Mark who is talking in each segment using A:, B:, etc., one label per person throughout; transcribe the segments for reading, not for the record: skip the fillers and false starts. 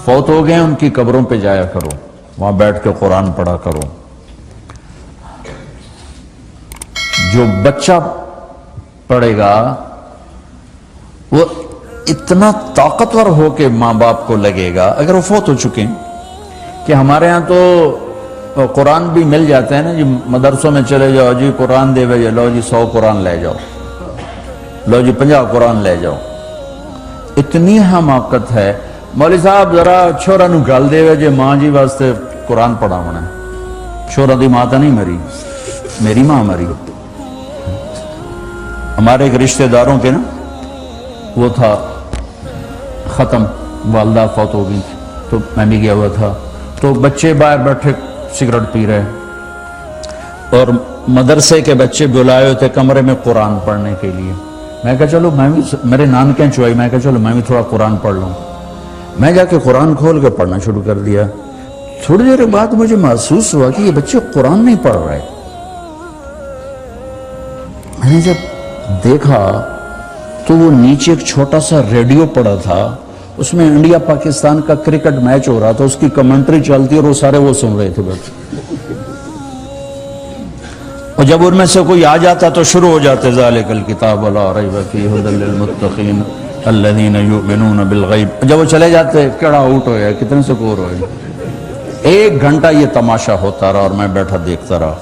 A: فوت ہو گئے ان کی قبروں پہ جایا کرو، وہاں بیٹھ کے قرآن پڑھا کرو۔ جو بچہ پڑھے گا وہ اتنا طاقتور ہو کے ماں باپ کو لگے گا، اگر وہ فوت ہو چکے ہیں کہ ہمارے ہاں تو قرآن بھی مل جاتے ہیں نا جی، مدرسوں میں چلے جاؤ جی قرآن دے بھائی، لو جی 100 قرآن لے جاؤ، لو جی 50 قرآن لے جاؤ۔ اتنی حماقت ہے، مولوی صاحب ذرا چھوڑا نو گل دے جی ماں جی واسطے قرآن پڑھا ہونا، چھوڑا دی ماں تا نہیں مری، میری ماں مری۔ ہمارے ایک رشتہ داروں کے نا وہ تھا ختم، والدہ فوت ہو گئی، تو میں بھی گیا ہوا تھا، تو بچے باہر بیٹھے سگریٹ پی رہے اور مدرسے کے بچے بلائے ہوتے کمرے میں قرآن پڑھنے کے لیے۔ میں کہا چلو میں بھی، میرے نان کہیں چوائی، میں کہا چلو میں بھی تھوڑا قرآن پڑھ لوں۔ میں جا کے قرآن کھول کے پڑھنا شروع کر دیا۔ تھوڑی دیر بعد مجھے محسوس ہوا کہ یہ بچے قرآن نہیں پڑھ رہے۔ میں نے جب دیکھا تو وہ نیچے ایک چھوٹا سا ریڈیو پڑا تھا، اس میں انڈیا پاکستان کا کرکٹ میچ ہو رہا تھا، اس کی کمنٹری چلتی اور وہ سارے وہ سن رہے تھے بس۔ اور جب ان میں سے کوئی آ جاتا تو شروع ہو جاتے ذالک الکتاب لا ریب فیہ ھدی للمتقین الذین یؤمنون بالغیب۔ جب وہ چلے جاتے کیڑا آؤٹ ہویا، کتنے سکور ہوئے۔ 1 گھنٹہ یہ تماشا ہوتا رہا اور میں بیٹھا دیکھتا رہا۔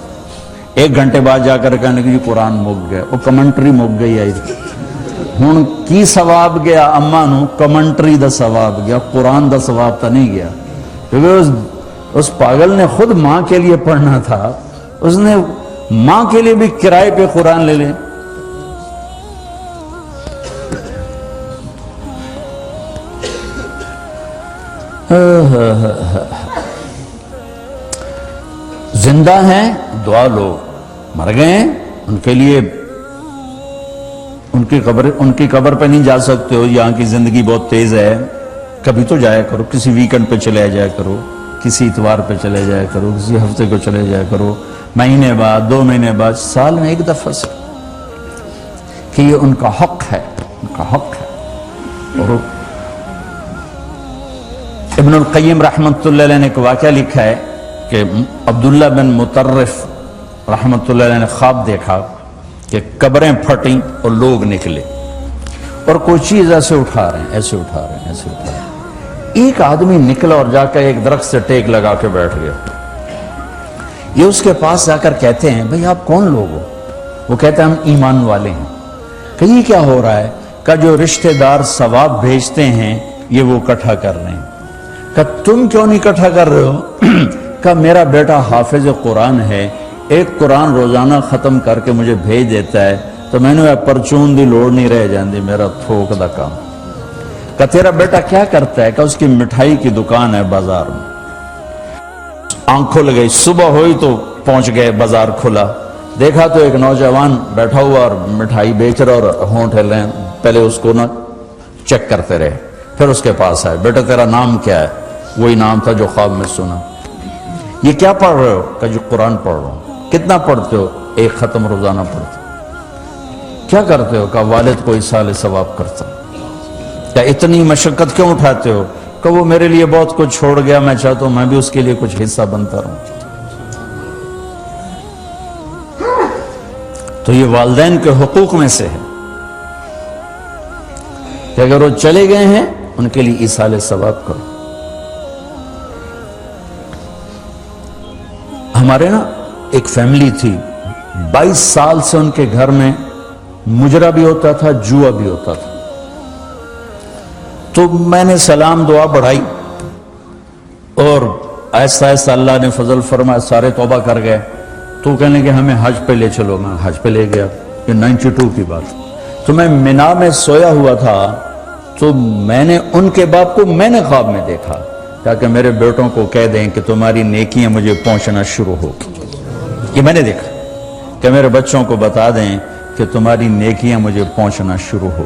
A: 1 گھنٹے بعد جا کر کہنے کہ قرآن مک گیا، وہ کمنٹری مک گئی ہے، ہن کی ثواب گیا اما نو، کمنٹری دا ثواب گیا، قرآن دا ثواب تا نہیں گیا، کیونکہ اس پاگل نے خود ماں کے لیے پڑھنا تھا، اس نے ماں کے لیے بھی کرائے پہ قرآن لے لیں۔ زندہ ہیں دعا لو، مر گئے ہیں ان کے لیے ان کی قبر پہ نہیں جا سکتے ہو، یہاں کی زندگی بہت تیز ہے، کبھی تو جایا کرو، کسی ویکنڈ پہ چلے جایا کرو، کسی اتوار پہ چلے جایا کرو، کسی ہفتے کو چلے جایا کرو، مہینے بعد 2 مہینے بعد، سال میں 1 دفعہ سے، کہ یہ ان کا حق ہے، ان کا حق ہے۔ اور ابن القیم رحمۃ اللہ علیہ نے ایک واقعہ لکھا ہے کہ عبداللہ بن مطرف رحمۃ اللہ علیہ نے خواب دیکھا کہ قبریں پھٹیں اور لوگ نکلے اور کوئی چیز ایسے اٹھا رہے ہیں، ایسے اٹھا رہے ہیں، ایسے اٹھا رہے ہیں۔ ایک آدمی نکلا اور جا کر ایک درخت سے ٹیک لگا کے بیٹھ گیا۔ یہ اس کے پاس جا کر کہتے ہیں بھئی آپ کون لوگ ہو؟ وہ کہتے ہیں ہم ایمان والے ہیں۔ کہ یہ کیا ہو رہا ہے؟ کہ جو رشتہ دار ثواب بھیجتے ہیں یہ وہ اکٹھا کر رہے ہیں۔ کہ تم کیوں نہیں اکٹھا کر رہے ہو؟ کہ میرا بیٹا حافظ قرآن ہے، 1 قرآن روزانہ ختم کر کے مجھے بھیج دیتا ہے، تو میں نے پرچون دی لوڑ نہیں رہ جاندی، میرا تھوک دا کام۔ کہ تیرا بیٹا کیا کرتا ہے؟ کہ اس کی مٹھائی کی دکان ہے بازار میں۔ آنکھ کھل گئی، صبح ہوئی تو پہنچ گئے، بازار کھلا، دیکھا تو ایک نوجوان بیٹھا ہوا اور مٹھائی بیچ رہا اور ہونٹ ہل رہے ہیں۔ پہلے اس کو نا چیک کرتے رہے، پھر اس کے پاس آئے، بیٹا تیرا نام کیا ہے؟ وہی نام تھا جو خواب میں سنا۔ یہ کیا پڑھ رہے ہو؟ کہ جو قرآن پڑھ رہا ہوں۔ کتنا پڑھتے ہو؟ 1 ختم روزانہ پڑھتے ہو۔ کیا کرتے ہو؟ کہ والد کو ایصال ثواب کرتا ہوں۔ کیا اتنی مشقت کیوں اٹھاتے ہو؟ کہ وہ میرے لیے بہت کچھ چھوڑ گیا، میں چاہتا ہوں میں بھی اس کے لیے کچھ حصہ بنتا رہوں۔ تو یہ والدین کے حقوق میں سے ہے کہ اگر وہ چلے گئے ہیں ان کے لیے ایصال ثواب کرو۔ ہمارے نا ایک فیملی تھی، 22 سال سے ان کے گھر میں مجرا بھی ہوتا تھا، جوا بھی ہوتا تھا۔ تو میں نے سلام دعا بڑھائی اور آہستہ آہستہ اللہ نے فضل فرمایا، سارے توبہ کر گئے۔ تو کہنے کہ ہمیں حج پہ لے چلو، میں حج پہ لے گیا۔ یہ 92 کی بات۔ تو میں منا میں سویا ہوا تھا، تو میں نے ان کے باپ کو میں نے خواب میں دیکھا، تاکہ میرے بیٹوں کو کہہ دیں کہ تمہاری نیکیاں مجھے پہنچنا شروع ہو۔ یہ میں نے دیکھا کہ میرے بچوں کو بتا دیں کہ تمہاری نیکیاں مجھے پہنچنا شروع ہو۔